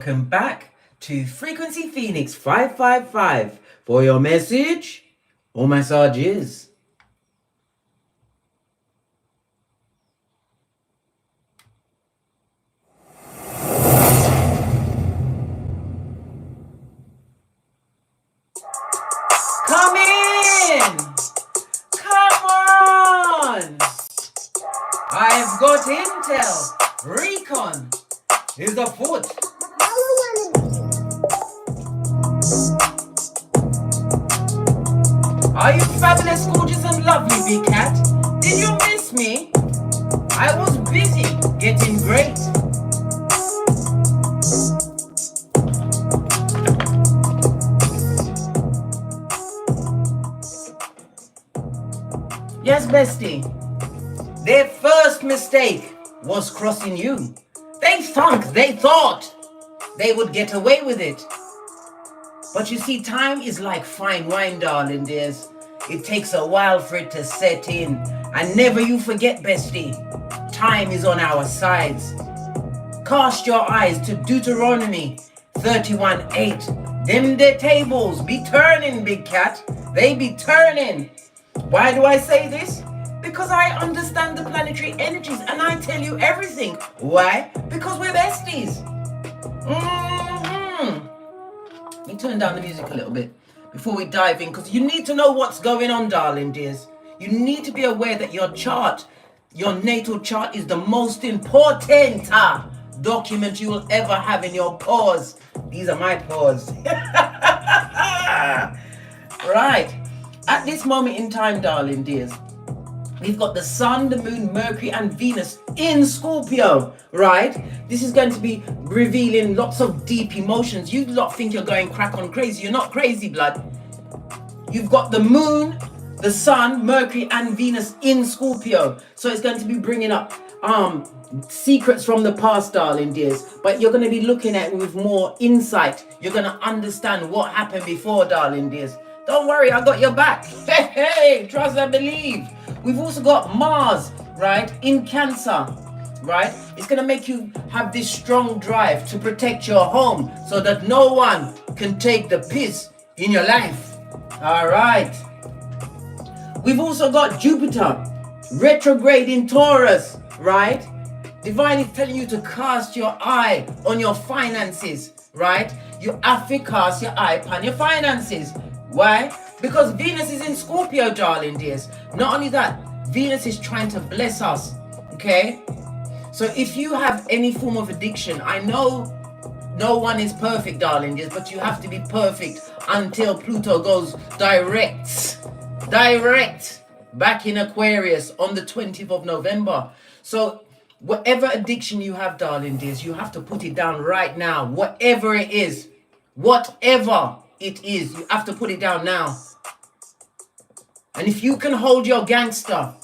Welcome back to Frequency Phoenix 555 for your message or massages. Come in! Come on! I've got intel. Recon is afoot. Are you fabulous, gorgeous, and lovely, big cat? Did you miss me? I was busy getting great. Yes, bestie. Their first mistake was crossing you. They thought they would get away with it. But you see, time is like fine wine, darling dears. It takes a while for it to set in. And never you forget, bestie, time is on our sides. Cast your eyes to Deuteronomy 31:8. Them the tables be turning, big cat. They be turning. Why do I say this? Because I understand the planetary energies and I tell you everything. Why? Because we're besties. Let me turn down the music a little bit before we dive in, because you need to know what's going on, darling dears. You need to be aware that your chart, your natal chart, is the most important document you will ever have in your paws. These are my paws. Right. At this moment in time, darling dears, we've got the Sun, the Moon, Mercury, and Venus in Scorpio, right? This is going to be revealing lots of deep emotions. You lot think you're going crack on crazy. You're not crazy, blood. You've got the Moon, the Sun, Mercury, and Venus in Scorpio. So it's going to be bringing up secrets from the past, darling dears. But you're going to be looking at it with more insight. You're going to understand what happened before, darling dears. Don't worry, I got your back. Hey, trust and believe. We've also got Mars, right, in Cancer, right? It's going to make you have this strong drive to protect your home so that no one can take the piss in your life. All right. We've also got Jupiter, retrograde in Taurus, right? Divine is telling you to cast your eye on your finances, right? You have to cast your eye upon your finances. Why? Because Venus is in Scorpio, darling dears. Not only that, Venus is trying to bless us, okay? So if you have any form of addiction, I know no one is perfect, darling dears, but you have to be perfect until Pluto goes direct back in Aquarius on the 20th of November. So whatever addiction you have, darling dears, you have to put it down right now. Whatever it is, you have to put it down now. And if you can hold your gangster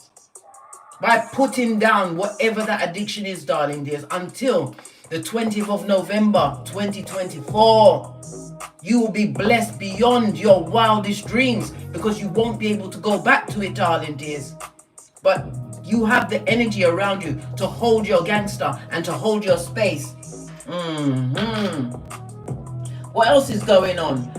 by putting down whatever that addiction is, darling dears, until the 20th of November 2024, you will be blessed beyond your wildest dreams, because you won't be able to go back to it, darling dears. But you have the energy around you to hold your gangster and to hold your space. What else is going on?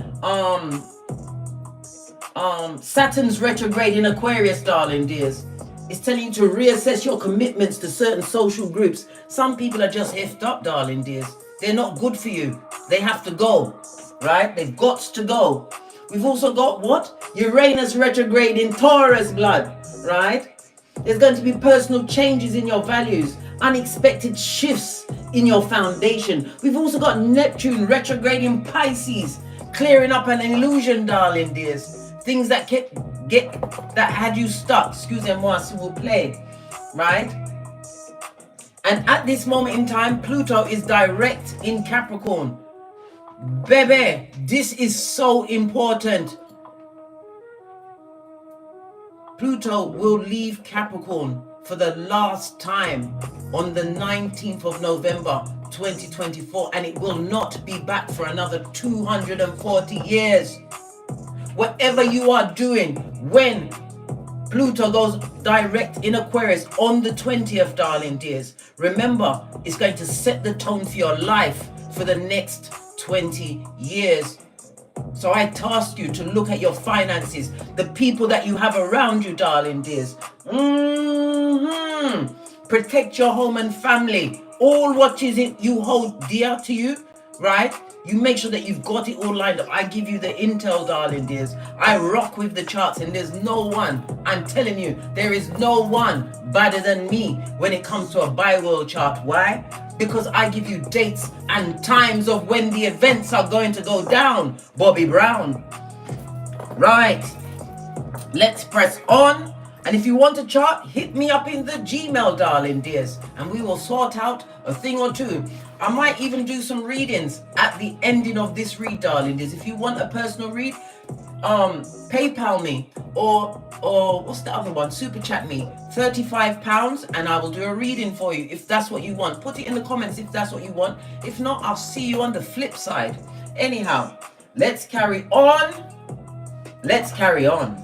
Saturn's retrograde in Aquarius, darling dears. It's telling you to reassess your commitments to certain social groups. Some people are just heffed up, darling dears. They're not good for you. They have to go, right? They've got to go. We've also got what? Uranus retrograde in Taurus, blood, right? There's going to be personal changes in your values, unexpected shifts in your foundation. We've also got Neptune retrograde in Pisces, clearing up an illusion, darling dears. Things that that had you stuck, excusez-moi s'il vous plaît, right? And at this moment in time, Pluto is direct in Capricorn. Baby, this is so important. Pluto will leave Capricorn for the last time on the 19th of November 2024, and it will not be back for another 240 years. Whatever you are doing when Pluto goes direct in Aquarius on the 20th, darling dears, remember, it's going to set the tone for your life for the next 20 years. So I task you to look at your finances, the people that you have around you, darling dears. Protect your home and family. All what is it you hold dear to you, right? You make sure that you've got it all lined up. I give you the intel, darling dears. I rock with the charts, and there's no one, I'm telling you, there is no one better than me when it comes to a bi-world chart. Why? Because I give you dates and times of when the events are going to go down, Bobby Brown. Right. Let's press on. And if you want a chart, hit me up in the Gmail, darling dears, and we will sort out a thing or two. I might even do some readings at the ending of this read, darling dears. If you want a personal read, PayPal me or what's the other one? Super chat me £35 and I will do a reading for you if that's what you want. Put it in the comments if that's what you want. If not, I'll see you on the flip side. Anyhow, let's carry on. Let's carry on.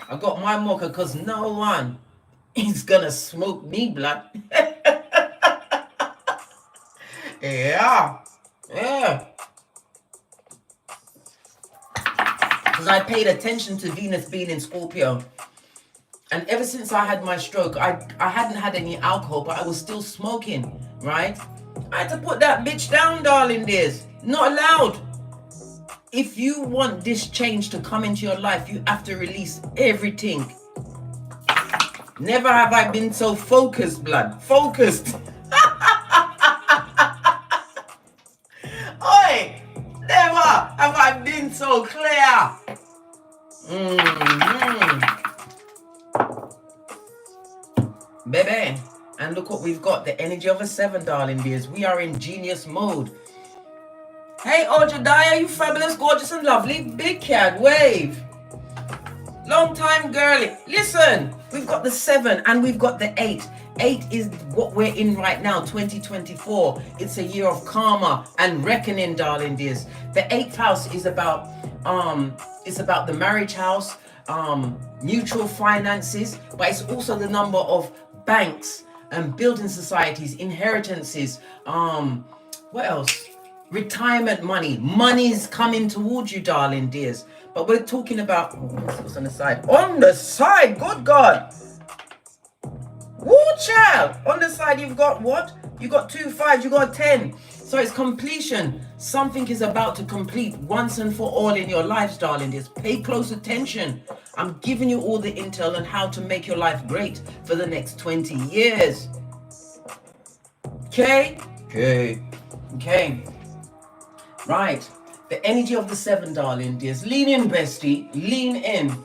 I got my mocha because no one is gonna smoke me, blood. Yeah. Because I paid attention to Venus being in Scorpio. And ever since I had my stroke, I hadn't had any alcohol, but I was still smoking, right? I had to put that bitch down, darling dears. Not allowed. If you want this change to come into your life, you have to release everything. Never have I been so focused, blood. Focused. Oi! Never have I been so clear. Baby. And look what we've got. The energy of a 7, darling dears. We are in genius mode. Hey, Ojadiah, you fabulous, gorgeous, and lovely. Big cat, wave. Long time, girly. Listen, we've got the 7 and we've got the 8. 8 is what we're in right now, 2024. It's a year of karma and reckoning, darling dears. The 8th house is about the marriage house, mutual finances, but it's also the number of banks and building societies, inheritances, what else? Retirement money. Money's coming towards you, darling dears. But we're talking about what's on the side. On the side, good God. Woo, child. On the side, you've got what? You got 2 5s, you got 10. So it's completion. Something is about to complete once and for all in your lives, darling dears. Pay close attention. I'm giving you all the intel on how to make your life great for the next 20 years. Okay? Right, the energy of the 7, darling dears. Lean in, bestie, lean in.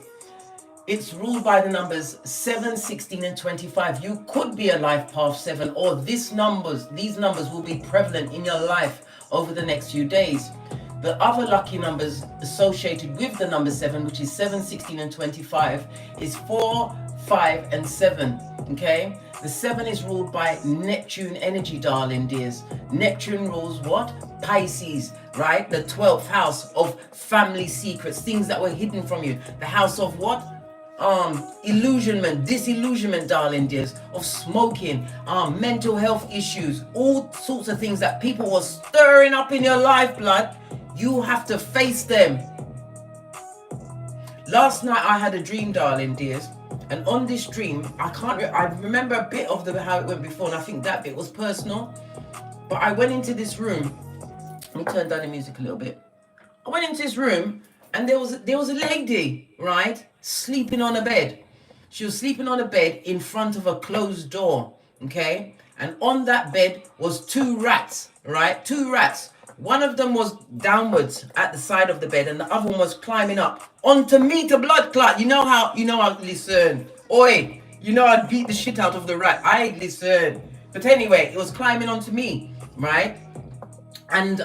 It's ruled by the numbers 7, 16, and 25. You could be a life path 7, or these numbers will be prevalent in your life over the next few days. The other lucky numbers associated with the number 7, which is 7, 16, and 25, is 4, 5, and 7. Okay? The 7 is ruled by Neptune energy, darling dears. Neptune rules what? Pisces, right? The 12th house of family secrets, things that were hidden from you. The house of what? Illusionment, disillusionment, darling dears, of smoking, mental health issues, all sorts of things that people were stirring up in your life, blood. You have to face them. Last night I had a dream, darling dears, and on this dream, I remember a bit of how it went before, and I think that bit was personal. But I went into this room. Let me turn down the music a little bit. I went into this room, and there was a lady, right, sleeping on a bed. She was sleeping on a bed in front of a closed door, okay? And on that bed was 2 rats, right? 2 rats. One of them was downwards at the side of the bed, and the other one was climbing up onto me to blood clot. You know how, listen. Oi, I'd beat the shit out of the rat. I listen. But anyway, it was climbing onto me, right? And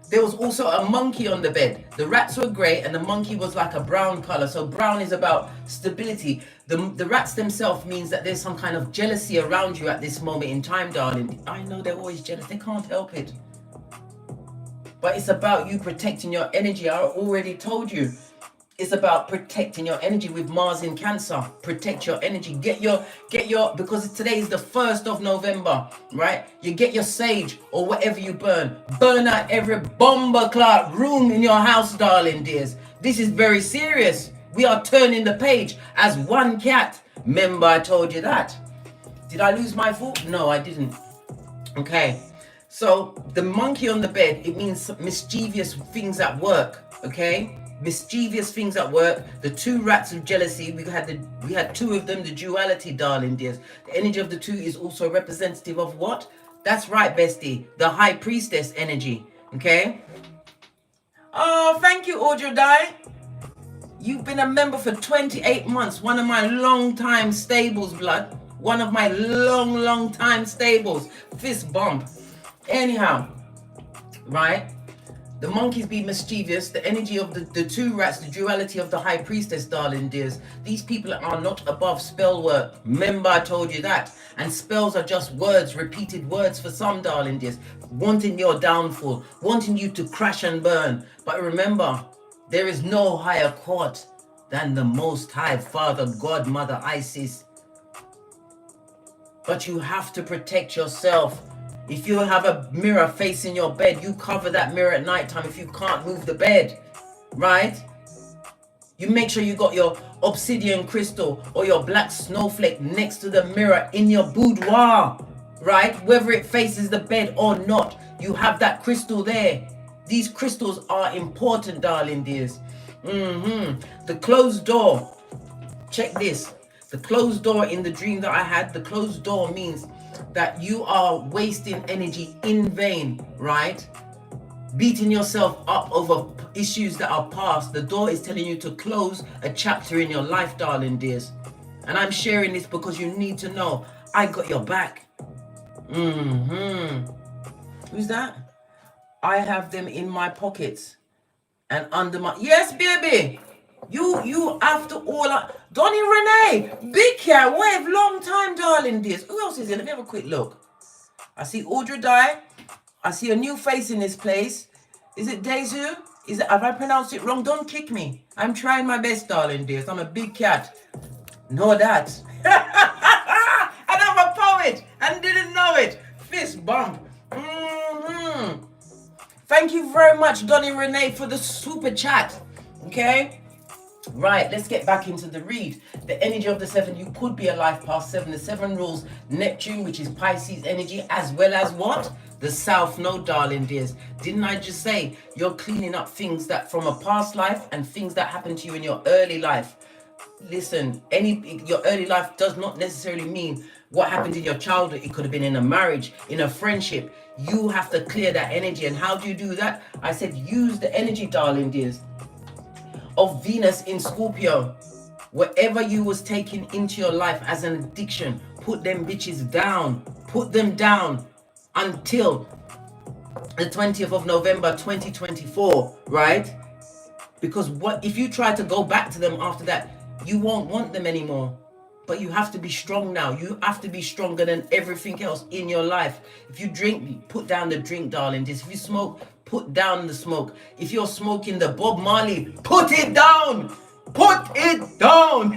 there was also a monkey on the bed. The rats were grey and the monkey was like a brown color. So brown is about stability. The rats themselves means that there's some kind of jealousy around you at this moment in time, darling. I know they're always jealous. They can't help it. But it's about you protecting your energy. I already told you. It's about protecting your energy with Mars in Cancer. Protect your energy. Get your, because today is the 1st of November, right? You get your sage or whatever you burn. Burn out every bomber clock room in your house, darling dears. This is very serious. We are turning the page as one cat. Remember I told you that. Did I lose my thought? No, I didn't. Okay. So the monkey on the bed, it means mischievous things at work, okay? Mischievous things at work. The two rats of jealousy, we had two of them, the duality, darling dears. The energy of the two is also representative of what? That's right, bestie. The high priestess energy, okay? Oh, thank you, Audrey Dye. You've been a member for 28 months. One of my long time stables, blood. One of my long time stables. Fist bump. Anyhow, right? The monkeys be mischievous. The energy of the two rats, the duality of the high priestess, darling dears. These people are not above spell work. Remember I told you that. And spells are just words, repeated words for some, darling dears. Wanting your downfall, wanting you to crash and burn. But remember, there is no higher court than the Most High Father, God, Mother Isis. But you have to protect yourself. If you have a mirror facing your bed, you cover that mirror at night time if you can't move the bed, right? You make sure you got your obsidian crystal or your black snowflake next to the mirror in your boudoir, right? Whether it faces the bed or not, you have that crystal there. These crystals are important, darling dears. The closed door. Check this. The closed door in the dream that I had, the closed door means that you are wasting energy in vain, right? Beating yourself up over issues that are past. The door is telling you to close a chapter in your life, darling dears. And I'm sharing this because you need to know I got your back. Who's that? I have them in my pockets and under my... Yes, baby. You after all... Donnie Renee, big cat, wave, long time, darling dears. Who else is here? Let me have a quick look. I see Audrey Dye. I see a new face in this place. Is it Dezu? Have I pronounced it wrong? Don't kick me. I'm trying my best, darling dears. I'm a big cat. Know that. And I'm a poet and didn't know it. Fist bump. Thank you very much, Donnie Renee, for the super chat. Okay? Right, let's get back into the read. The energy of the 7, you could be a life past 7. The 7 rules Neptune, which is Pisces energy, as well as what? The South Node, darling dears. Didn't I just say you're cleaning up things that from a past life and things that happened to you in your early life? Listen, your early life does not necessarily mean what happened in your childhood. It could have been in a marriage, in a friendship. You have to clear that energy. And how do you do that? I said use the energy, darling dears, of Venus in Scorpio. Whatever you was taking into your life as an addiction, put them bitches down. Put them down until the 20th of November 2024, right? Because what if you try to go back to them after that, you won't want them anymore. But you have to be strong now. You have to be stronger than everything else in your life. If you drink, put down the drink, darling. If you smoke, put down the smoke. If you're smoking the Bob Marley, put it down. Put it down.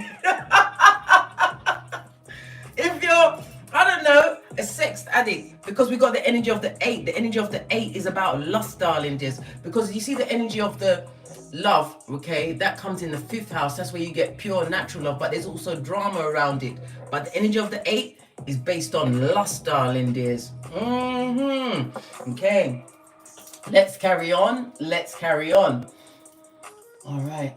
If you're, I don't know, a sex addict, because we got the energy of the 8. The energy of the 8 is about lust, darling dears. Because you see the energy of the love, okay, that comes in the 5th house. That's where you get pure natural love, but there's also drama around it. But the energy of the 8 is based on lust, darling dears. Okay, let's carry on. All right,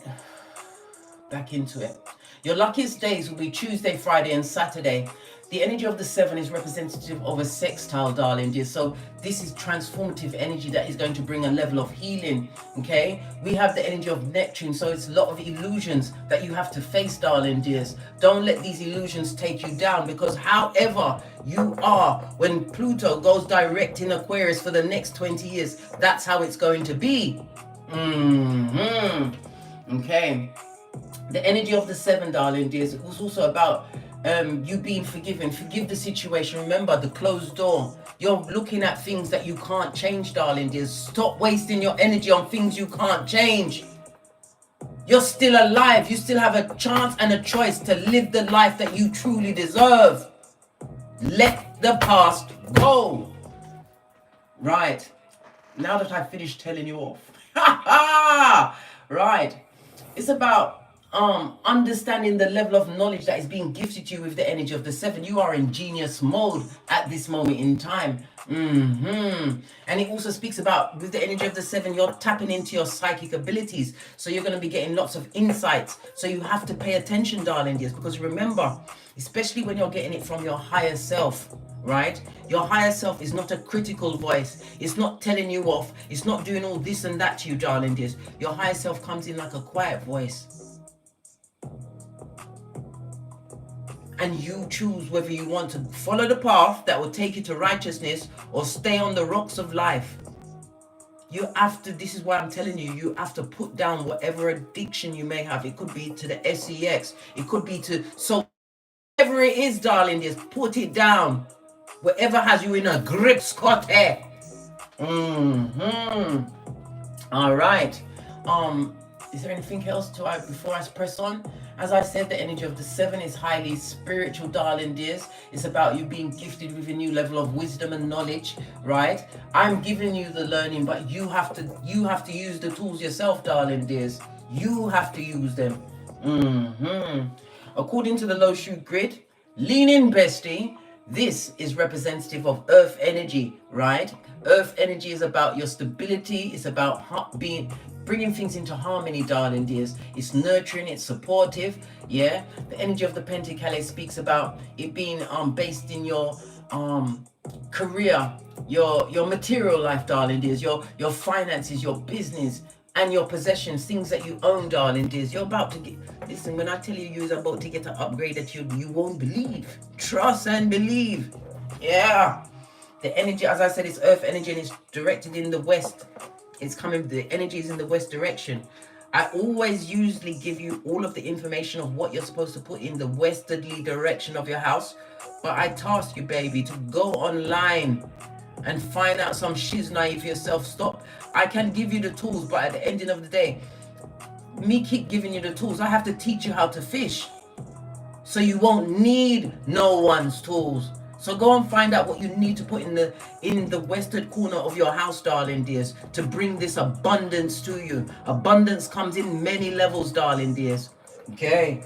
back into it. Your luckiest days will be Tuesday, Friday, and Saturday. The energy of the 7 is representative of a sextile, darling dear. So this is transformative energy that is going to bring a level of healing, okay? We have the energy of Neptune, so it's a lot of illusions that you have to face, darling dears. Don't let these illusions take you down, because however you are, when Pluto goes direct in Aquarius for the next 20 years, that's how it's going to be. Okay. The energy of the 7, darling dears, it was also about you being forgiven. Forgive the situation. Remember the closed door. You're looking at things that you can't change, darling dears. Stop wasting your energy on things you can't change. You're still alive. You still have a chance and a choice to live the life that you truly deserve. Let the past go. Right. Now that I've finished telling you off. Right. It's about understanding the level of knowledge that is being gifted to you with the energy of the 7. You are in genius mode at this moment in time. And it also speaks about, with the energy of the 7, you're tapping into your psychic abilities. So you're going to be getting lots of insights. So you have to pay attention, darling dears, because remember, especially when you're getting it from your higher self, right? Your higher self is not a critical voice. It's not telling you off. It's not doing all this and that to you, darling dears. Your higher self comes in like a quiet voice. And you choose whether you want to follow the path that will take you to righteousness or stay on the rocks of life. You have to, this is why I'm telling you, you have to put down whatever addiction you may have. It could be to the sex. It could be to, so whatever it is, darling, just put it down. Whatever has you in a grip, Scotty. All right. Is there anything else to add before I press on? As I said, the energy of the 7 is highly spiritual, darling dears. It's about you being gifted with a new level of wisdom and knowledge, right? I'm giving you the learning, but you have to use the tools yourself, darling dears. You have to use them. According to the low shoot grid, lean in, bestie. This is representative of earth energy, right? Earth energy is about your stability. It's about bringing things into harmony, darling dears. It's nurturing, it's supportive, yeah? The energy of the Pentacles speaks about it being based in your career, your material life, darling dears, your finances, your business, and your possessions, things that you own, darling dears. You're about to get, listen, when I tell you you're about to get an upgrade that you won't believe. Trust and believe. Yeah. The energy, as I said, is earth energy and it's directed in the west. It's coming, the energy is in the west direction. I always usually give you all of the information of what you're supposed to put in the westerly direction of your house. But I task you, baby, to go online and find out some shiznai for yourself. Stop. I can give you the tools, but at the ending of the day, me keep giving you the tools. I have to teach you how to fish. So you won't need no one's tools. So go and find out what you need to put in the western corner of your house, darling dears, to bring this abundance to you. Abundance comes in many levels, darling dears. Okay.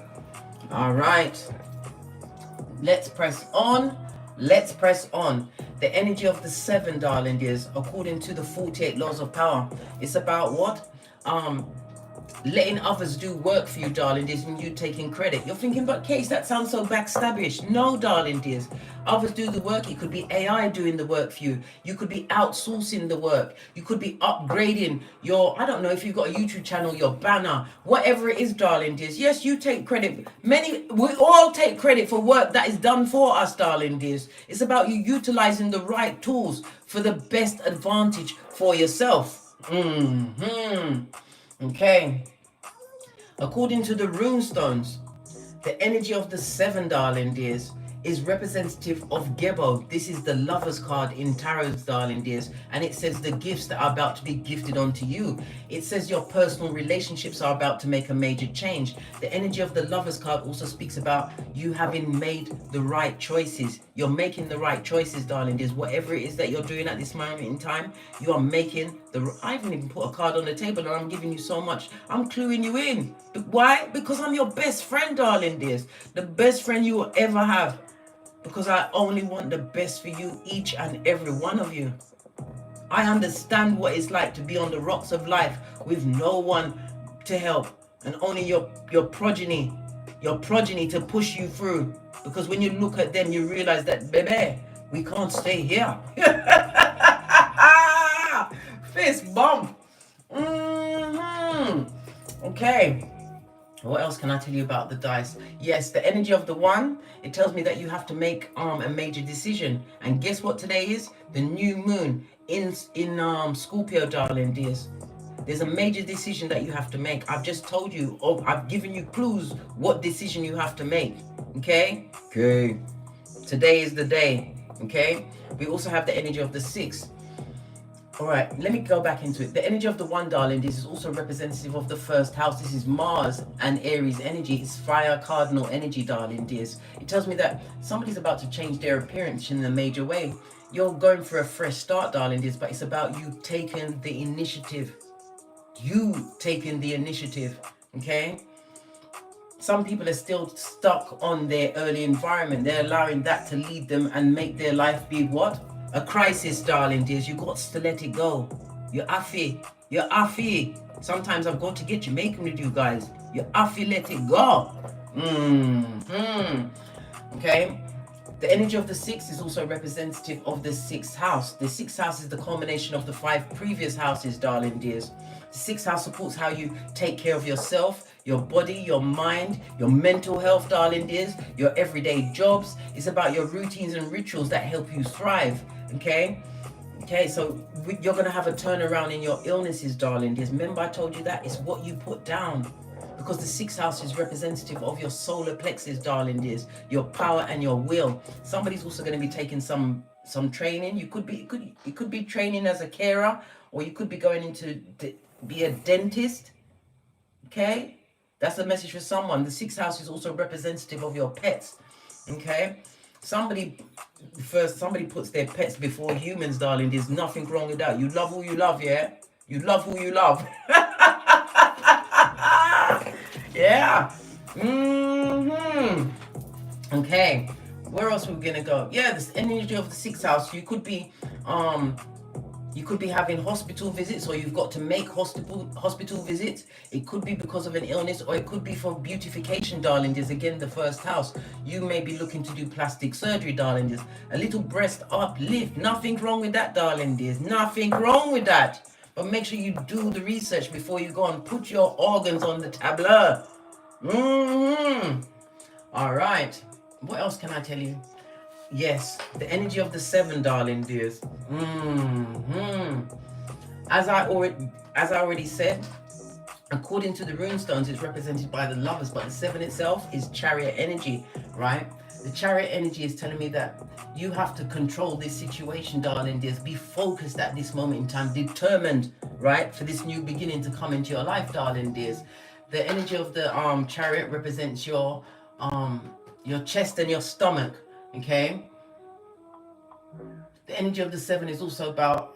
All right. Let's press on. Let's press on. The energy of the 7, darling dears, according to the 48 laws of power, it's about what? Letting others do work for you, darling dears, and you taking credit. You're thinking, but Case, that sounds so backstabbish. No, darling dears. Others do the work. It could be AI doing the work for you. You could be outsourcing the work. You could be upgrading your, I don't know, if you've got a YouTube channel, your banner, whatever it is, darling dears. Yes, you take credit. We all take credit for work that is done for us, darling dears. It's about you utilizing the right tools for the best advantage for yourself. Okay. According to the runestones, the energy of the 7, darling dears, is representative of Gebo. This is the Lover's card in Tarot, darling dears, and it says the gifts that are about to be gifted onto you. It says your personal relationships are about to make a major change. The energy of the Lover's card also speaks about you having made the right choices. You're making the right choices, darling dears. Whatever it is that you're doing at this moment in time, you are making the... I haven't even put a card on the table and I'm giving you so much. I'm cluing you in. Why? Because I'm your best friend, darling dears. The best friend you will ever have. Because I only want the best for you, each and every one of you. I understand what it's like to be on the rocks of life with no one to help and only your progeny to push you through. Because when you look at them, you realize that, baby, we can't stay here. Fist bump. Okay. What else can I tell you about the dice? Yes, the energy of the 1, it tells me that you have to make a major decision. And guess what today is? The new moon in Scorpio, darling dears. There's a major decision that you have to make. I've just told you, I've given you clues what decision you have to make. Okay? Okay. Today is the day. Okay? We also have the energy of the 6. All right, let me go back into it. The energy of the one, darling, this is also representative of the first house. This is Mars and Aries energy. It's fire cardinal energy, darling dears. It tells me that somebody's about to change their appearance in a major way. You're going for a fresh start, darling dears, but it's about you taking the initiative. You taking the initiative, okay? Some people are still stuck on their early environment. They're allowing that to lead them and make their life be what? A crisis, darling dears. You got to let it go. You're affy. You're affy. Sometimes I've got to get Jamaican with you guys. You're affy, let it go. Okay. The energy of the 6 is also representative of the 6th house. The 6th house is the culmination of the 5 previous houses, darling dears. The 6th house supports how you take care of yourself, your body, your mind, your mental health, darling dears, your everyday jobs. It's about your routines and rituals that help you thrive, okay? Okay, so you're going to have a turnaround in your illnesses, darling dears. Remember I told you that? It's what you put down. Because the 6th house is representative of your solar plexus, darling dears, your power and your will. Somebody's also going to be taking some training. You could be it could be training as a carer, or you could be going into be a dentist. Okay, that's a message for someone. The 6th house is also representative of your pets. Okay, somebody puts their pets before humans, darling. There's nothing wrong with that. You love who you love, yeah. You love who you love. Yeah. Okay. Where else are we gonna go? Yeah, this energy of the 6th house. You could be having hospital visits, or you've got to make hospital visits. It could be because of an illness, or it could be for beautification, darling. There's again the 1st house. You may be looking to do plastic surgery, darling. There's a little breast uplift. Nothing wrong with that, darling. There's nothing wrong with that. But make sure you do the research before you go and put your organs on the tableau. All right. What else can I tell you? Yes, the energy of the 7, darling dears. As I already said, according to the runestones, it's represented by the Lovers, but the 7 itself is Chariot energy, right? The Chariot energy is telling me that you have to control this situation, darling dears. Be focused at this moment in time, determined, right, for this new beginning to come into your life, darling dears. The energy of the Chariot represents your chest and your stomach, okay? The energy of the 7 is also about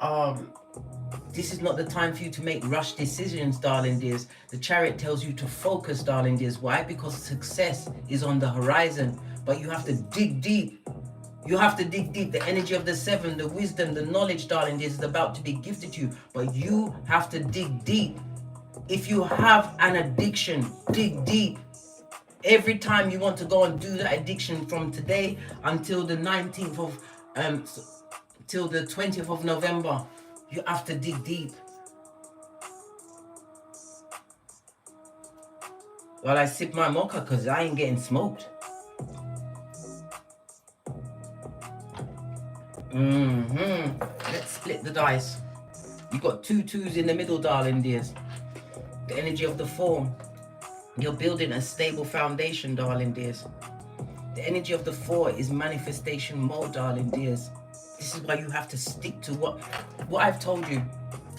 this is not the time for you to make rush decisions, darling dears. The Chariot tells you to focus, darling dears. Why? Because success is on the horizon, but you have to dig deep. You have to dig deep. The energy of the 7, the wisdom, the knowledge, darling dears, is about to be gifted to you, but you have to dig deep. If you have an addiction, dig deep. Every time you want to go and do that addiction from today until the 19th of till the 20th of November, you have to dig deep. While I sip my mocha, because I ain't getting smoked. Let's split the dice. You got 2 2s in the middle, darling dears. The energy of the 4. You're building a stable foundation, darling dears. The energy of the 4 is manifestation mode, darling dears. This is why you have to stick to what I've told you.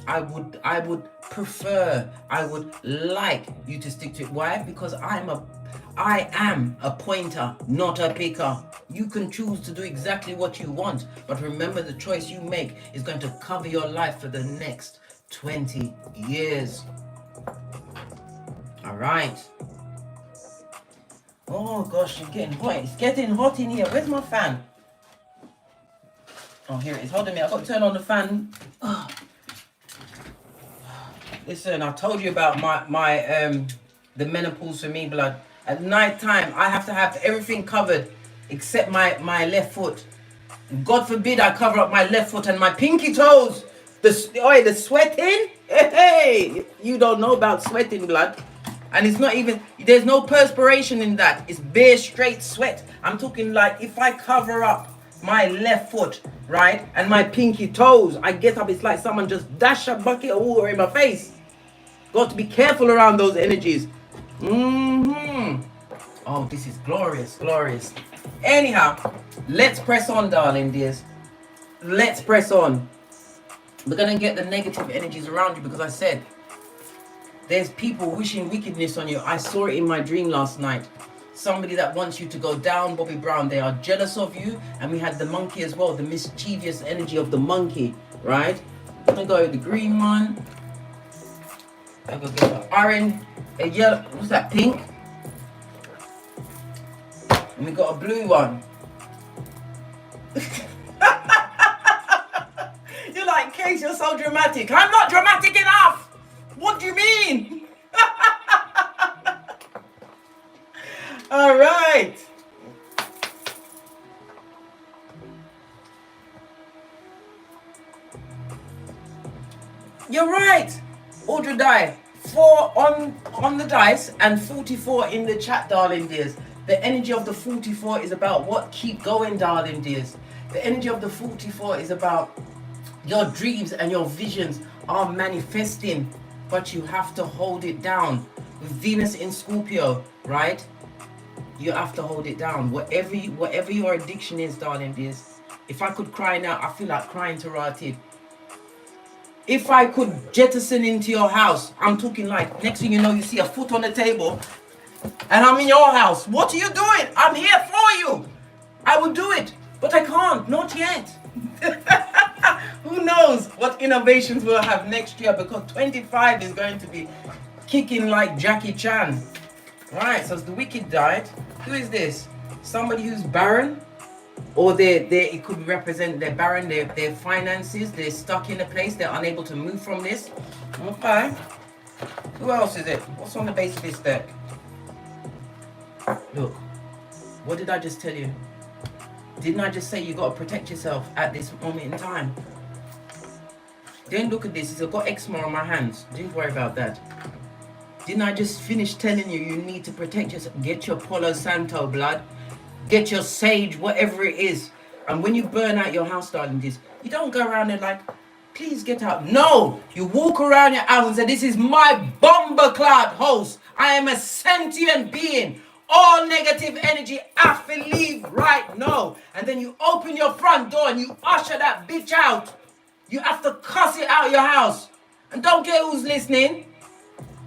I would like you to stick to it. Why? Because I am a pointer, not a picker. You can choose to do exactly what you want, but remember, the choice you make is going to cover your life for the next 20 years. All right. Oh gosh, it's getting hot. It's getting hot in here. Where's my fan? Oh, here it is. Hold on a minute. I've got to turn on the fan. Oh. Listen, I told you about the menopause for me, blood. At night time, I have to have everything covered except my left foot. God forbid I cover up my left foot and my pinky toes. The sweating? Hey, you don't know about sweating, blood. And it's not even, there's no perspiration in that. It's bare straight sweat. I'm talking like if I cover up my left foot, right, and my pinky toes, I get up, it's like someone just dash a bucket of water in my face. Got to be careful around those energies. Oh, this is glorious, glorious. Anyhow, let's press on, darling dears. Let's press on. We're going to get the negative energies around you because I said there's people wishing wickedness on you. I saw it in my dream last night. Somebody that wants you to go down, Bobby Brown. They are jealous of you. And we had the monkey as well, the mischievous energy of the monkey, right? I'm going to go with the green one. I'm going to get an orange, a yellow, what's that, pink? And we got a blue one. You're like, Case, you're so dramatic. I'm not dramatic enough. What do you mean? All right. You're right. Audrey Die. 4 on the dice and 44 in the chat, darling dears. The energy of the 44 is about what? Keep going, darling dears. The energy of the 44 is about your dreams and your visions are manifesting, but you have to hold it down. With Venus in Scorpio, right? You have to hold it down. Whatever your addiction is, darling dears. If I could cry now, I feel like crying to Rati. If I could jettison into your house, I'm talking like, next thing you know, you see a foot on the table, and I'm in your house. What are you doing? I'm here for you. I would do it, but I can't. Not yet. Who knows what innovations we'll have next year, because 25 is going to be kicking like Jackie Chan. Right, so the wicked died. Who is this? Somebody who's barren, or it could represent they're barren, their finances, they're stuck in a place, they're unable to move from this. Okay. Who else is it? What's on the base of this deck? Look, what did I just tell you? Didn't I just say you got to protect yourself at this moment in time? Then look at this. I've got eczema on my hands. Don't worry about that. Didn't I just finish telling you need to protect yourself? Get your Palo Santo blood. Get your sage, whatever it is. And when you burn out your house, darling, you don't go around there like, please get out. No, you walk around your house and say, this is my bomber cloud house. I am a sentient being. All negative energy have to leave right now. And then you open your front door and you usher that bitch out. You have to cuss it out your house. And don't care who's listening.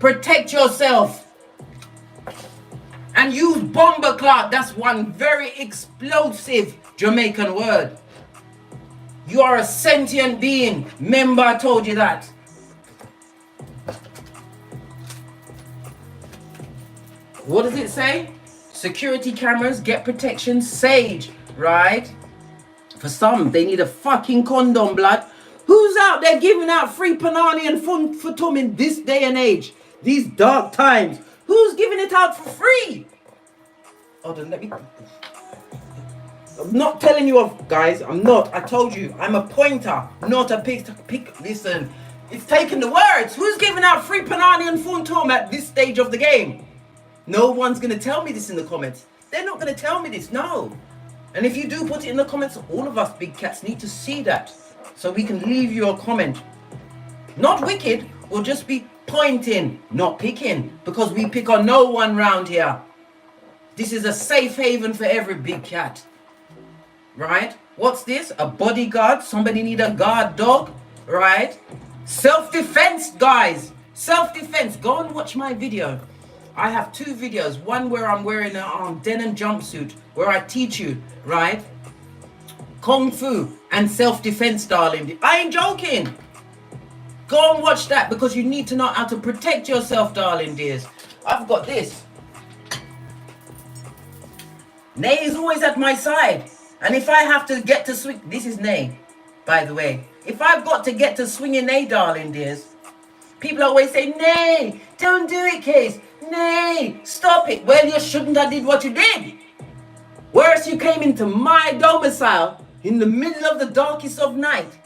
Protect yourself. And use bomber cloud. That's one very explosive Jamaican word. You are a sentient being. Remember, I told you that. What does it say? Security cameras, get protection, sage, right? For some, they need a fucking condom, blood. Who's out there giving out free panani and futum in this day and age? These dark times. Who's giving it out for free? Hold on, let me... I'm not telling you off, guys. I'm not. I told you. I'm a pointer, not a pick. Listen, it's taking the words. Who's giving out free panani and futum at this stage of the game? No one's going to tell me this in the comments. They're not going to tell me this, no. And if you do put it in the comments, all of us big cats need to see that. So we can leave you a comment. Not wicked, we'll just be pointing, not picking. Because we pick on no one round here. This is a safe haven for every big cat. Right? What's this? A bodyguard? Somebody need a guard dog? Right? Self-defense, guys. Self-defense. Go and watch my video. I have 2 videos. One where I'm wearing a denim jumpsuit, where I teach you, right? Kung Fu and self-defense, darling. I ain't joking. Go and watch that, because you need to know how to protect yourself, darling dears. I've got this. Nay is always at my side. And if I have to get to swing... This is Nay, by the way. If I've got to get to swinging Nay, darling dears, people always say, Nay, don't do it, Case. Nay, stop it. Well, you shouldn't have did what you did. Whereas you came into my domicile in the middle of the darkest of night.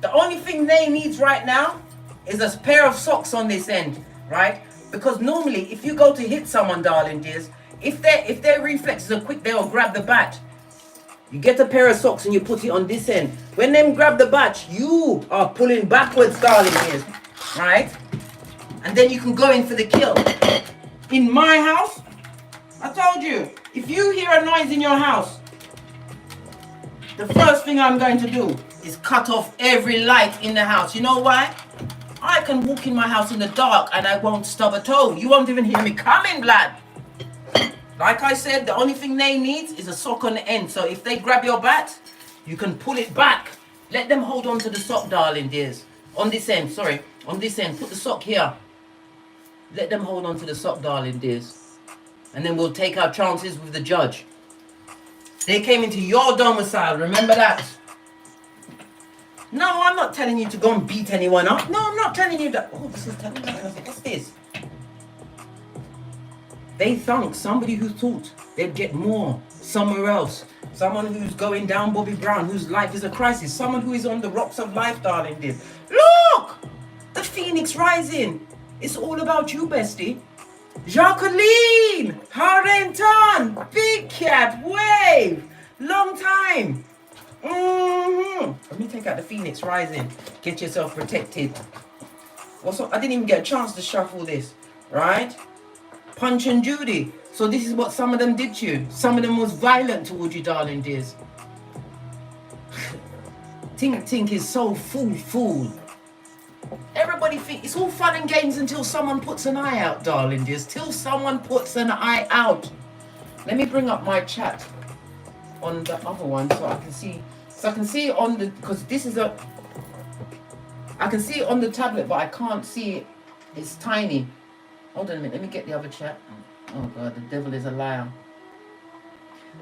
The only thing Nay needs right now is a pair of socks on this end, right? Because normally, if you go to hit someone, darling dears, if their reflexes are quick, they'll grab the bat. You get a pair of socks and you put it on this end. When them grab the bat, you are pulling backwards, darling dears, right? And then you can go in for the kill. In my house, I told you, if you hear a noise in your house, the first thing I'm going to do is cut off every light in the house. You know why? I can walk in my house in the dark and I won't stub a toe. You won't even hear me coming, blood. Like I said, the only thing they need is a sock on the end. So if they grab your bat, you can pull it back. Let them hold on to the sock, darling dears. On this end, sorry. On this end, put the sock here. Let them hold on to the sock, darling dears. And then we'll take our chances with the judge. They came into your domicile, remember that? No, I'm not telling you to go and beat anyone up. No, I'm not telling you that. Oh, this is telling me. What's this? They thunk somebody who thought they'd get more somewhere else. Someone who's going down Bobby Brown, whose life is a crisis. Someone who is on the rocks of life, darling dear. Look! The phoenix rising. It's all about you, bestie. Jacqueline! Harrington! Big cat! Wave! Long time! Let me take out the phoenix rising. Get yourself protected. Also, I didn't even get a chance to shuffle this. Right? Punch and Judy. So this is what some of them did to you. Some of them was violent towards you, darling dears. Tink is so fool. Everybody think it's all fun and games until someone puts an eye out, darling dears. Till someone puts an eye out. Let me bring up my chat on the other one so I can see. So I can see on the, because this is a, I can see it on the tablet, but I can't see it. It's tiny. Hold on a minute. Let me get the other chat. Oh God, the devil is a liar.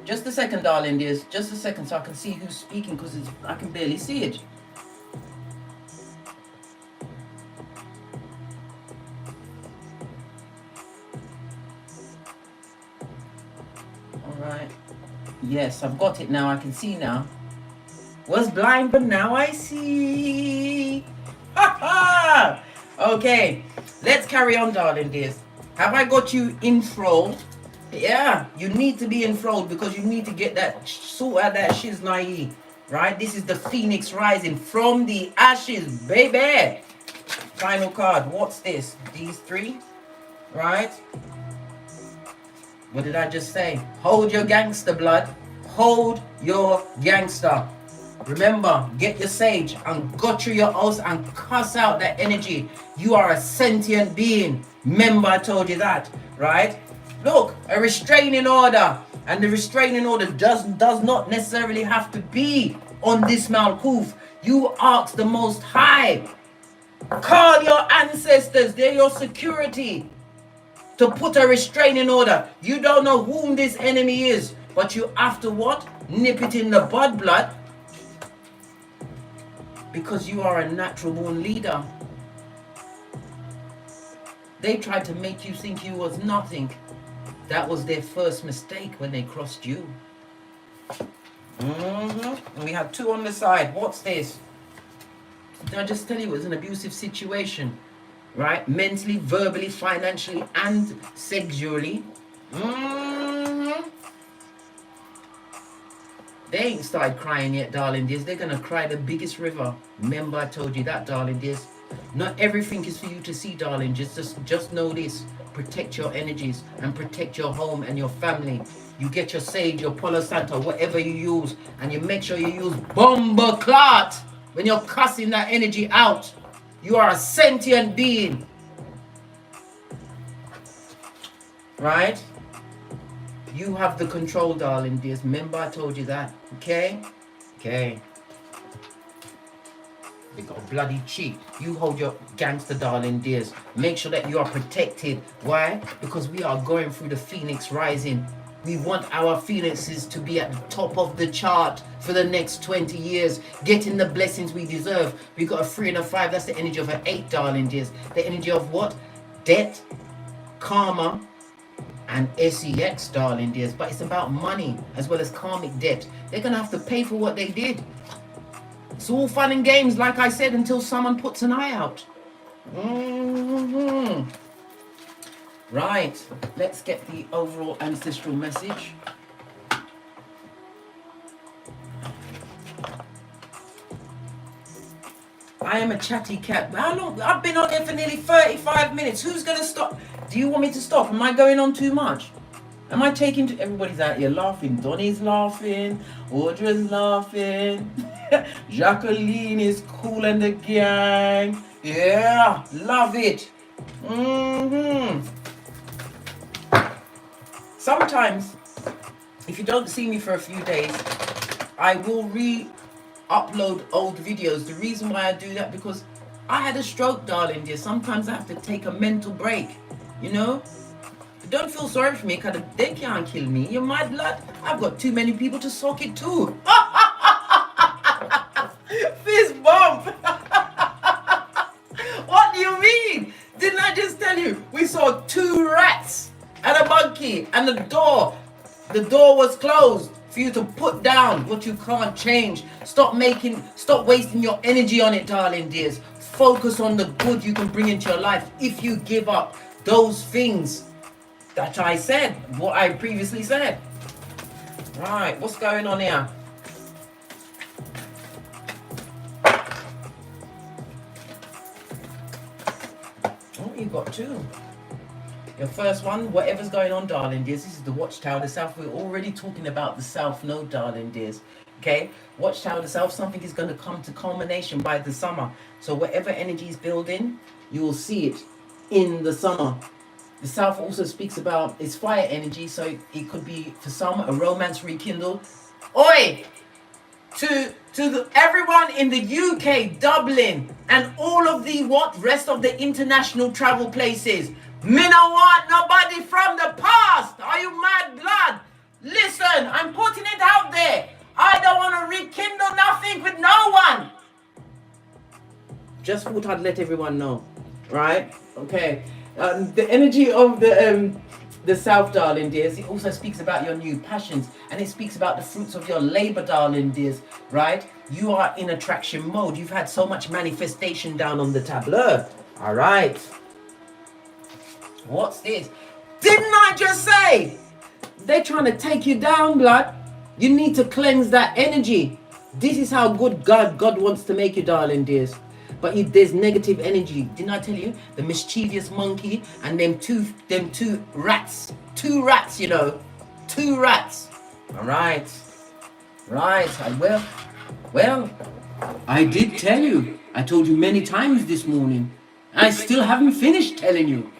Just a second, darling dears. Just a second, so I can see who's speaking, because I can barely see it. All right. Yes, I've got it now. I can see now. Was blind, but now I see. Ha ha! Okay, let's carry on, darling dears. Have I got you enthralled? Yeah, you need to be enthralled because you need to get that sort out that shiznai, right? This is the phoenix rising from the ashes, baby. Final card. What's this? These three, right? What did I just say? Hold your gangster, blood. Hold your gangster. Remember, get your sage and go through your house and cuss out that energy. You are a sentient being. Remember, I told you that, right? Look, a restraining order. And the restraining order does not necessarily have to be on this Malkuth. You ask the Most High. Call your ancestors. They're your security. To put a restraining order. You don't know whom this enemy is. But you have to what? Nip it in the bud, blood. Because you are a natural born leader. They tried to make you think you was nothing. That was their first mistake when they crossed you. And we have two on the side. What's this? Did I just tell you it was an abusive situation? Right? Mentally, verbally, financially, and sexually. They ain't started crying yet, darling dears. They're gonna cry the biggest river. Remember, I told you that, darling dears. Not everything is for you to see, darling. Just know this. Protect your energies and protect your home and your family. You get your sage, your Palo Santo, whatever you use, and you make sure you use Bomba Clot when you're cussing that energy out. You are a sentient being. Right? You have the control, darling dears. Remember, I told you that. Okay? Okay. They got bloody cheek. You hold your gangster, darling dears. Make sure that you are protected. Why? Because we are going through the phoenix rising. We want our phoenixes to be at the top of the chart for the next 20 years, getting the blessings we deserve. We got a 3 and a 5. That's the energy of an 8, darling dears. The energy of what? Debt, karma, and sex, darling dears. But it's about money as well as karmic debt. They're gonna have to pay for what they did. It's all fun and games, like I said, until someone puts an eye out. Right, let's get the overall ancestral message. I am a chatty cat. How long? I've been on here for nearly 35 minutes. Who's going to stop? Do you want me to stop? Am I going on too much? Am I taking... Everybody's out here laughing. Donnie's laughing. Audra's laughing. Jacqueline is cool and the gang. Yeah, love it. Sometimes, if you don't see me for a few days, I will re-upload old videos. The reason why I do that, because I had a stroke, darling dear. Sometimes I have to take a mental break, you know? Don't feel sorry for me, because they can't kill me. You're my blood. I've got too many people to sock it to. Fist bump. What do you mean? Didn't I just tell you? We saw 2 rats and a monkey, and the door was closed for you to put down what you can't change. Stop wasting your energy on it, darling dears. Focus on the good you can bring into your life if you give up those things that I said, what I previously said. Right, what's going on here? Oh, you got 2. Your first one, whatever's going on, darling dears, this is the Watchtower of the South. We're already talking about the South Node, darling dears. Okay, Watchtower of the South, something is going to come to culmination by the summer. So whatever energy is building, you will see it in the summer. The South also speaks about its fire energy, so it could be, for some, a romance rekindle. Oi! To everyone in the UK, Dublin, and all of the rest of the international travel places. Me no want nobody from the past. Are you mad blood? Listen, I'm putting it out there. I don't want to rekindle nothing with no one. Just thought I'd let everyone know. Right? Okay. The energy of the South, darling dears, it also speaks about your new passions, and it speaks about the fruits of your labor, darling dears, right? You are in attraction mode. You've had so much manifestation down on the tableau. All right. What's this? Didn't I just say? They're trying to take you down, blood. You need to cleanse that energy. This is how good God wants to make you, darling dears. But there's negative energy. Didn't I tell you? The mischievous monkey and them two rats. 2 rats, you know. 2 rats. All right. Right. Well, I did tell you. I told you many times this morning. I still haven't finished telling you.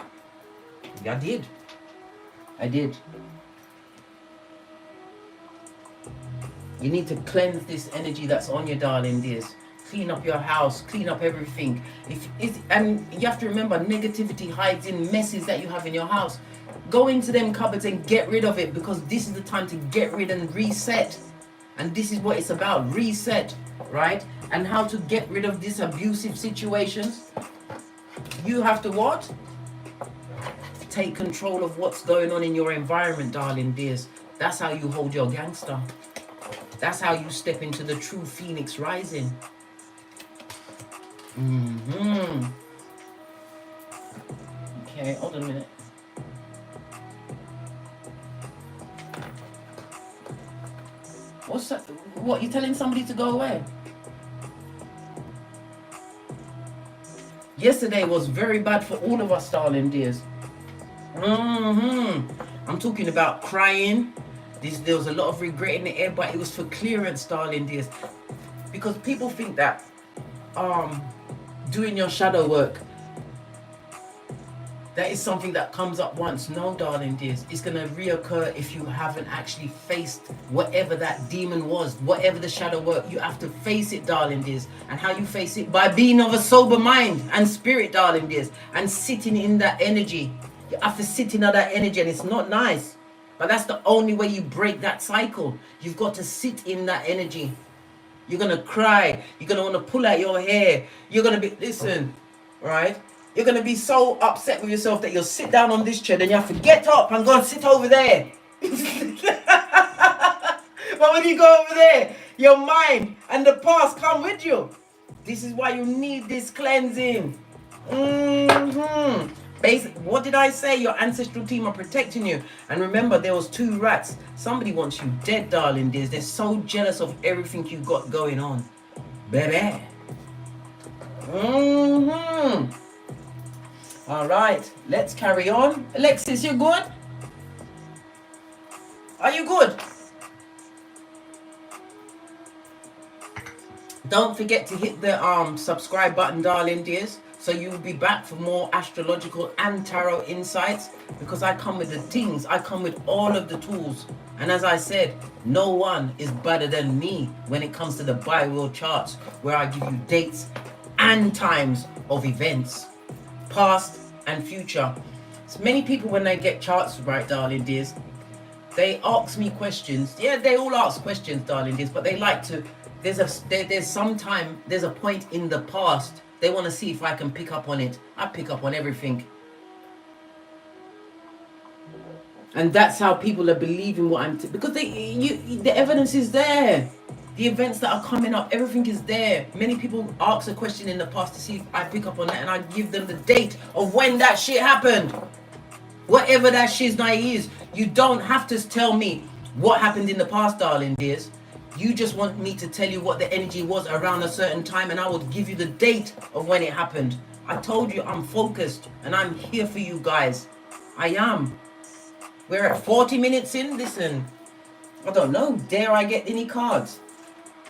I did. You need to cleanse this energy that's on your, darling dears. Clean up your house, clean up everything. And you have to remember, negativity hides in messes that you have in your house. Go into them cupboards and get rid of it, because this is the time to get rid and reset. And this is what it's about, reset, right? And how to get rid of these abusive situations. You have to what? Take control of what's going on in your environment, darling dears. That's how you hold your gangster. That's how you step into the true phoenix rising. Okay, hold on a minute. What's that? What, you telling somebody to go away? Yesterday was very bad for all of us, darling dears. I'm talking about crying. There was a lot of regret in the air, but it was for clearance, darling dears. Because people think that doing your shadow work, that is something that comes up once. No, darling dears, it's going to reoccur if you haven't actually faced whatever that demon was, whatever the shadow work. You have to face it, darling dears. And how you face it? By being of a sober mind and spirit, darling dears, and sitting in that energy. You have to sit in that energy, and it's not nice. But that's the only way you break that cycle. You've got to sit in that energy. You're going to cry. You're going to want to pull out your hair. You're going to be, listen, right? You're going to be so upset with yourself that you'll sit down on this chair, then you have to get up and go and sit over there. But when you go over there, your mind and the past come with you. This is why you need this cleansing. What did I say? Your ancestral team are protecting you. And remember, there was 2 rats. Somebody wants you dead, darling dears. They're so jealous of everything you've got going on. Baby. All right, let's carry on. Alexis, you good? Are you good? Don't forget to hit the subscribe button, darling dears, so you'll be back for more astrological and tarot insights, because I come with the things, I come with all of the tools. And as I said, no one is better than me when it comes to the bi-world charts, where I give you dates and times of events, past and future. So many people, when they get charts right, darling dears, they ask me questions. Yeah, they all ask questions, darling dears, but they like to, there's a point in the past they want to see if I can pick up on it. I pick up on everything. And that's how people are believing what I'm because the evidence is there. The events that are coming up, everything is there. Many people ask a question in the past to see if I pick up on that, and I give them the date of when that shit happened. Whatever that shit's is, you don't have to tell me what happened in the past, darling dears. You just want me to tell you what the energy was around a certain time, and I will give you the date of when it happened. I told you I'm focused, and I'm here for you guys. I am. We're at 40 minutes in. Listen, I don't know. Dare I get any cards?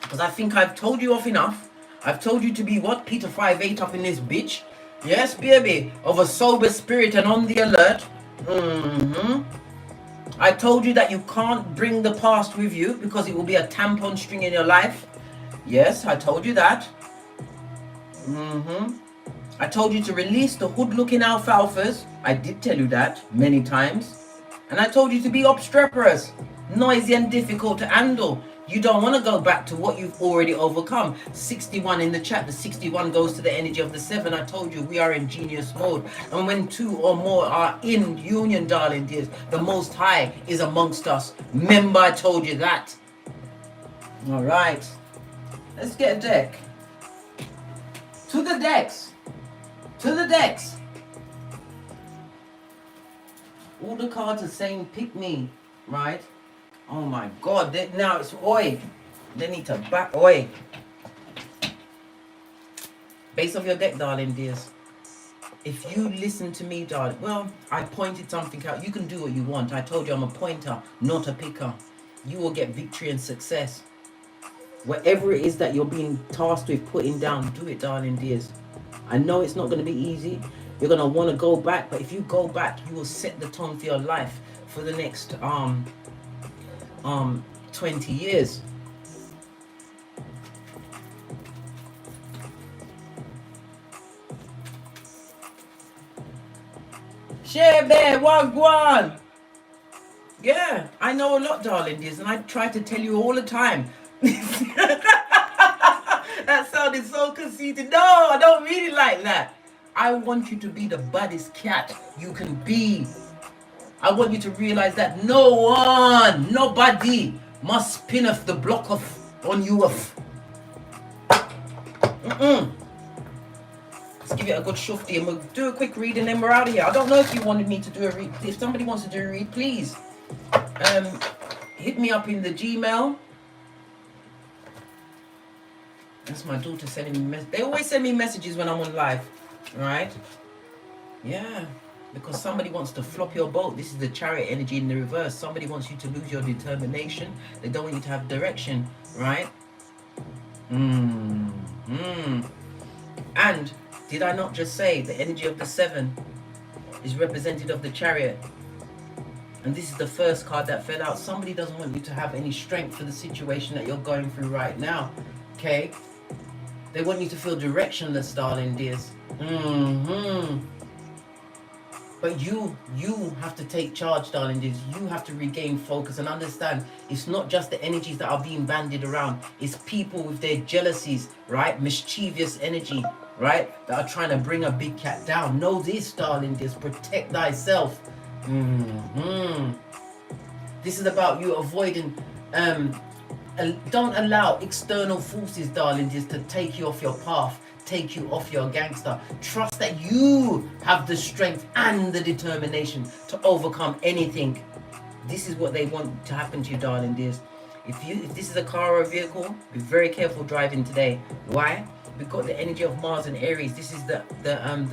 Because I think I've told you off enough. I've told you to be what? Peter 5'8" up in this bitch. Yes, baby. Of a sober spirit and on the alert. I told you that you can't bring the past with you because it will be a tampon string in your life. Yes, I told you that. I told you to release the hood-looking alfalfas. I did tell you that many times. And I told you to be obstreperous, noisy and difficult to handle. You don't want to go back to what you've already overcome. 61 in the chat. The 61 goes to the energy of the 7. I told you we are in genius mode. And when two or more are in union, darling dears, the Most High is amongst us. Remember, I told you that. All right. Let's get a deck. To the decks. To the decks. All the cards are saying pick me, right? Oh my God, now it's oi. They need to back oi. Base of your deck, darling dears. If you listen to me, darling, well, I pointed something out. You can do what you want. I told you I'm a pointer, not a picker. You will get victory and success. Whatever it is that you're being tasked with putting down, do it, darling dears. I know it's not going to be easy. You're going to want to go back, but if you go back, you will set the tone for your life for the next 20 years. Share bear, wagwan. Yeah, I know a lot, darling dears, and I try to tell you all the time. That sounded so conceited. No, I don't mean it like that. I want you to be the baddest cat you can be. I want you to realize that no one, nobody must spin off the block off on you off. Let's give it a good shufty and we'll do a quick read and then we're out of here. I don't know if you wanted me to do a read. If somebody wants to do a read, please hit me up in the Gmail. That's my daughter sending me messages. They always send me messages when I'm on live, right? Yeah. Because somebody wants to flop your boat. This is the Chariot energy in the reverse. Somebody wants you to lose your determination. They don't want you to have direction, right? And did I not just say the energy of the 7 is representative of the Chariot? And this is the first card that fell out. Somebody doesn't want you to have any strength for the situation that you're going through right now, okay? They want you to feel directionless, darling dears. But you have to take charge, darling dears. You have to regain focus and understand it's not just the energies that are being bandied around. It's people with their jealousies, right? Mischievous energy, right? That are trying to bring a big cat down. Know this, darling dears. Protect thyself. This is about you avoiding... don't allow external forces, darling dears, to take you off your path. Take you off your gangster. Trust that you have the strength and the determination to overcome anything. This is what they want to happen to you, darling dears. If this is a car or a vehicle, be very careful driving today. Why? We've got the energy of Mars and Aries. This is the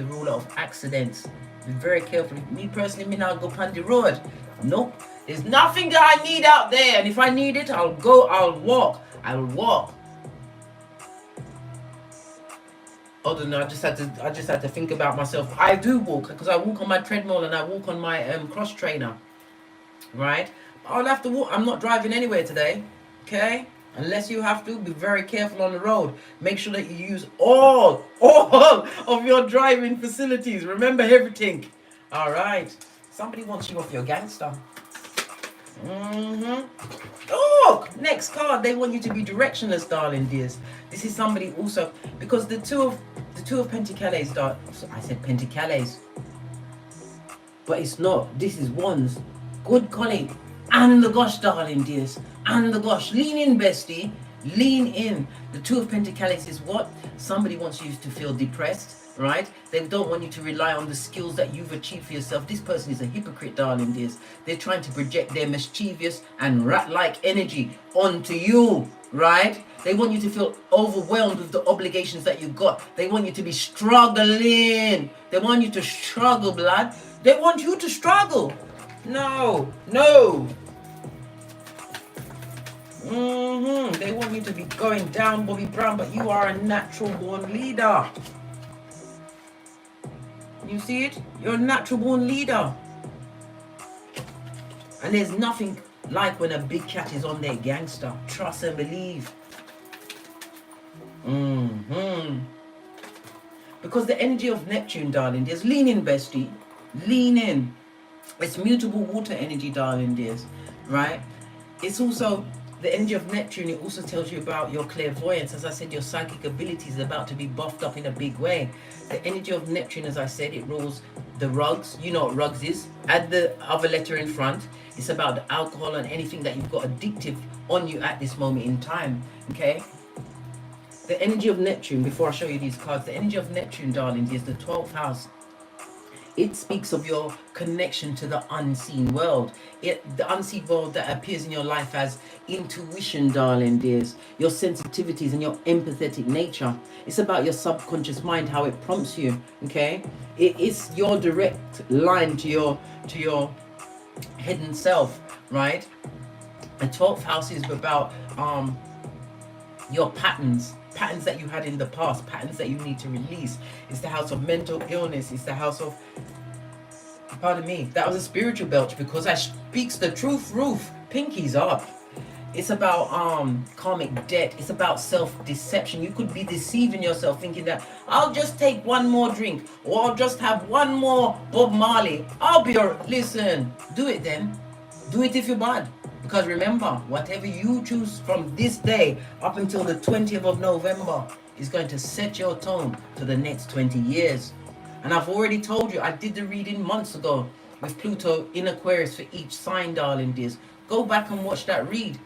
ruler of accidents. Be very careful. Me personally, me not go on the road. Nope. There's nothing that I need out there, and if I need it, I'll go. I'll walk. Other than I just had to think about myself. I do walk because I walk on my treadmill and I walk on my cross trainer, right? I'll have to walk. I'm not driving anywhere today, okay? Unless you have to, be very careful on the road. Make sure that you use all of your driving facilities. Remember everything. All right. Somebody wants you off your gangster. Oh, next card. They want you to be directionless, darling dears. This is somebody also because the two of Pentacles, I said Pentacles, but it's not. This is wands. Good colleague. And the gosh, darling dears. And the gosh. Lean in, bestie. Lean in. The two of Pentacles is what? Somebody wants you to feel depressed, right? They don't want you to rely on the skills that you've achieved for yourself. This person is a hypocrite, darling dears. They're trying to project their mischievous and rat-like energy onto you, right? They want you to feel overwhelmed with the obligations that you got. They want you to be struggling. They want you to struggle, blood. They want you to struggle. No. They want you to be going down, Bobby Brown, but you are a natural born leader. You see it? You're a natural born leader. And there's nothing like when a big cat is on their gangster. Trust and believe. Because the energy of Neptune, darling dears, lean in, bestie. Lean in. It's mutable water energy, darling dears, right? It's also the energy of Neptune. It also tells you about your clairvoyance. As I said, your psychic abilities are about to be buffed up in a big way. The energy of Neptune, as I said, it rules the rugs. You know what rugs is. Add the other letter in front. It's about the alcohol and anything that you've got addictive on you at this moment in time, okay? The energy of Neptune, before I show you these cards, the energy of Neptune, darling, is the 12th house. It speaks of your connection to the unseen world. The unseen world that appears in your life as intuition, darling dears. Your sensitivities and your empathetic nature. It's about your subconscious mind, how it prompts you, okay? It is your direct line to your hidden self, right? The 12th house is about your patterns that you had in the past, patterns that you need to release. It's the house of mental illness. It's the house of, pardon me, that was a spiritual belch because I speaks the truth, roof, pinkies up. It's about karmic debt. It's about self-deception. You could be deceiving yourself thinking that I'll just take one more drink or I'll just have one more Bob Marley. Listen, do it then. Do it if you're bad. Because remember, whatever you choose from this day up until the 20th of November is going to set your tone for the next 20 years. And I've already told you, I did the reading months ago with Pluto in Aquarius for each sign, darling dears. Go back and watch that read.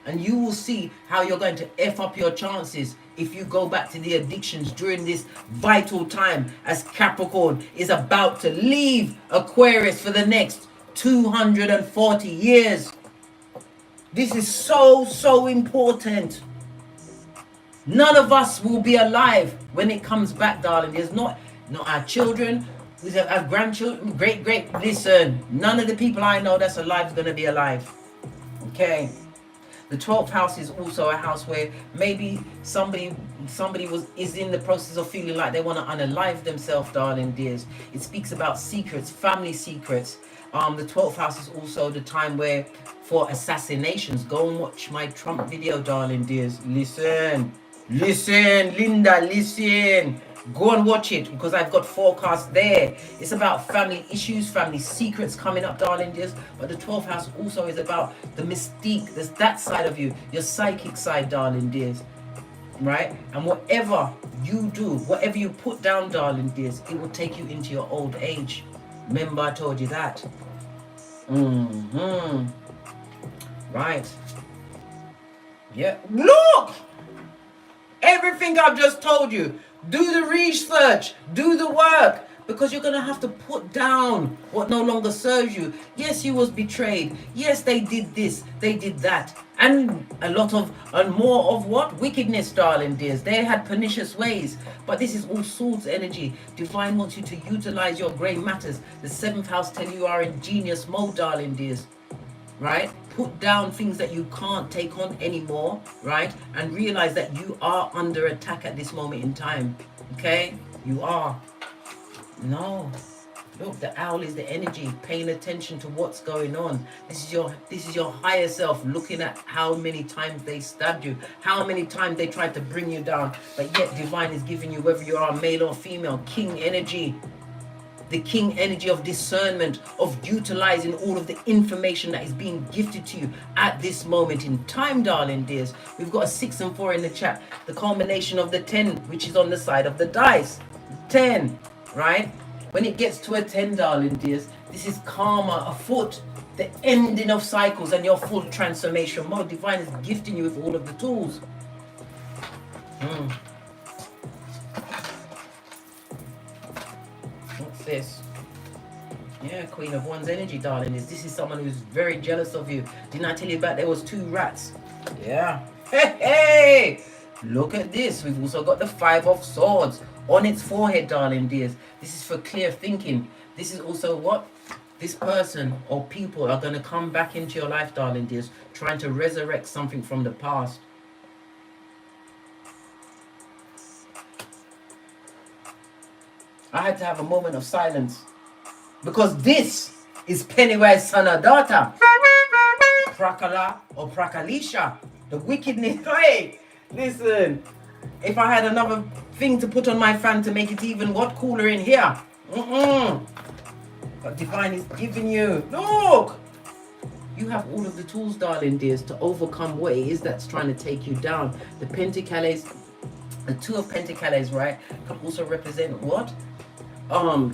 And you will see how you're going to F up your chances if you go back to the addictions during this vital time as Capricorn is about to leave Aquarius for the next 240 years. This is so important. None of us will be alive when it comes back, darling. There's not our children, our grandchildren, great, listen. None of the people I know that's alive is going to be alive. Okay. The 12th house is also a house where maybe somebody is in the process of feeling like they want to unalive themselves, darling dears. It speaks about secrets, family secrets. The 12th house is also the time where for assassinations. Go and watch my Trump video, darling dears. Listen, Linda, listen. Go and watch it because I've got forecasts there. It's about family issues, family secrets coming up, darling dears. But the 12th house also is about the mystique. There's that side of you, your psychic side, darling dears. Right? And whatever you do, whatever you put down, darling dears, it will take you into your old age. Remember I told you that. Right. Yeah. Look! Everything I've just told you. Do the research. Do the work. Because you're going to have to put down what no longer serves you. Yes, you was betrayed. Yes, they did this. They did that. And more of what? Wickedness, darling dears. They had pernicious ways. But this is all swords energy. Divine wants you to utilize your grey matters. The 7th house tells you are in genius mode, darling dears. Right? put down things that you can't take on anymore, right? And realize that you are under attack at this moment in time. Okay? You are. No. Look, the owl is the energy, paying attention to what's going on. This is your higher self looking at how many times they stabbed you, how many times they tried to bring you down, but yet divine is giving you, whether you are male or female, king energy. The king energy of discernment, of utilizing all of the information that is being gifted to you at this moment in time, darling dears. We've got a 6 and 4 in the chat. The culmination of the 10, which is on the side of the dice. 10, right? When it gets to a 10, darling dears, this is karma afoot, the ending of cycles and your full transformation mode. Divine is gifting you with all of the tools. What's this? Yeah, Queen of Wands energy, darling. This is someone who's very jealous of you. Didn't I tell you about there was 2 rats? Yeah. Hey! Look at this. We've also got the 5 of Swords on its forehead, darling dears. This is for clear thinking. This is also what this person or people are going to come back into your life, darling dears, trying to resurrect something from the past. I had to have a moment of silence because this is Pennywise son or daughter. Prakala or Prakalisha. The wickedness. Hey, listen. If I had another thing to put on my fan to make it even what cooler in here. But divine is giving you. Look. You have all of the tools, darling dears, to overcome what it is that's trying to take you down. The Pentacles, the 2 of Pentacles, right, can also represent what?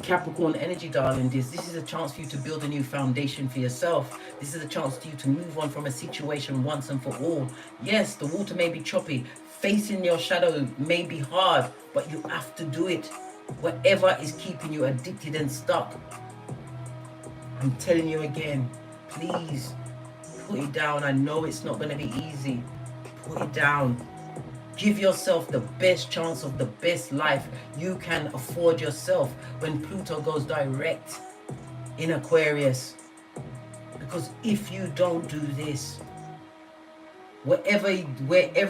Capricorn energy, darling dears. This is a chance for you to build a new foundation for yourself. This is a chance for you to move on from a situation once and for all. Yes, the water may be choppy. Facing your shadow may be hard, but you have to do it. Whatever is keeping you addicted and stuck, I'm telling you again, please put it down. I know it's not going to be easy. Put it down. Give yourself the best chance of the best life you can afford yourself when Pluto goes direct in Aquarius. Because if you don't do this, wherever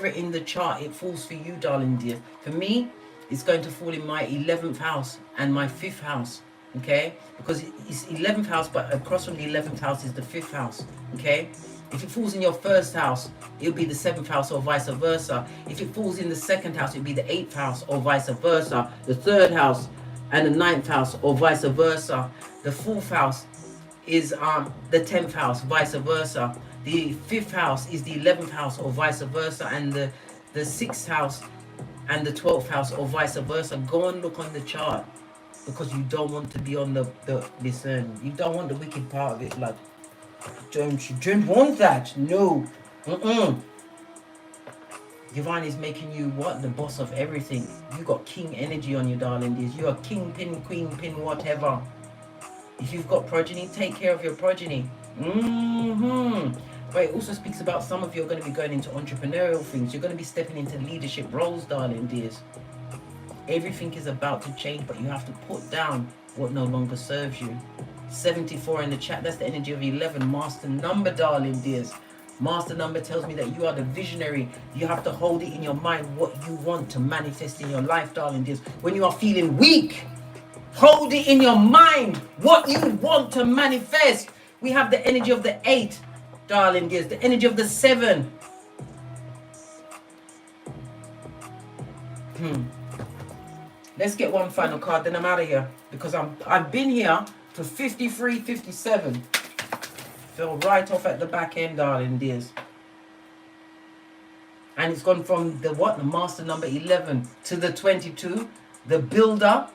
in the chart it falls for you, darling dear. For me, it's going to fall in my 11th house and my 5th house. Okay, because it's 11th house, but across from the 11th house is the 5th house. Okay, if it falls in your 1st house, it'll be the 7th house or vice versa. If it falls in the 2nd house, it'll be the 8th house or vice versa. The 3rd house and the 9th house or vice versa. The 4th house is the 10th house, vice versa. The 5th house is the 11th house or vice versa, and the 6th house and the 12th house or vice versa. Go and look on the chart. Because you don't want to be on the listen, you don't want the wicked part of it. Like, you don't want that. No. Divine is making you what? The boss of everything. You got king energy on you, darling. You are king pin, queen pin, whatever. If you've got progeny, take care of your progeny. But it also speaks about some of you are going to be going into entrepreneurial things. You're going to be stepping into leadership roles, darling dears. Everything is about to change, but you have to put down what no longer serves you. 74 in the chat, that's the energy of 11, master number, darling dears. Master number tells me that you are the visionary. You have to hold it in your mind what you want to manifest in your life, darling dears. When you are feeling weak, hold it in your mind what you want to manifest. We have the energy of the 8, darling dears, the energy of the 7. Let's get one final card, then I'm out of here. Because I've been here for 53, 57. Fell right off at the back end, darling dears. And it's gone from the what? The master number 11 to the 22. The builder.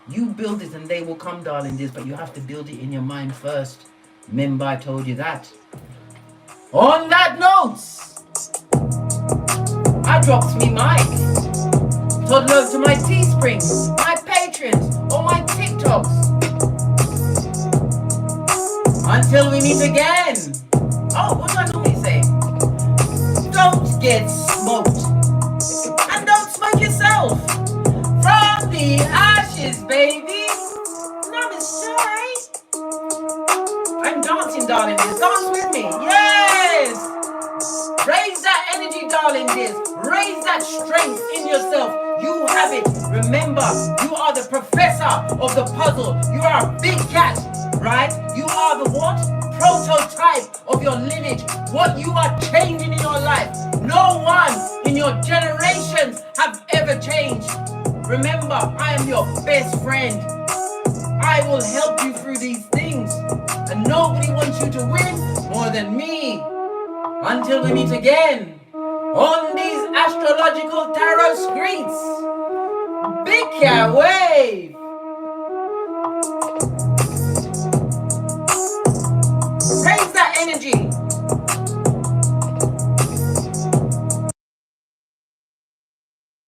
You build it and they will come, darling dears. But you have to build it in your mind first. Remember, I told you that. On that note, I dropped me mic. Todd love to my Teesprings, my patrons, or my TikToks. Until we meet again. Oh, what do I normally say? Don't get smoked. And don't smoke yourself. From the ashes, baby. Namaste. I'm dancing, darling. Dance with me. darling dears. Raise that strength in yourself. You have it. Remember, you are the professor of the puzzle. You are a big cat, right? You are the what? Prototype of your lineage. What you are changing in your life. No one in your generations have ever changed. Remember, I am your best friend. I will help you through these things. And nobody wants you to win more than me. Until we meet again on these astrological tarot streets. Big cat wave.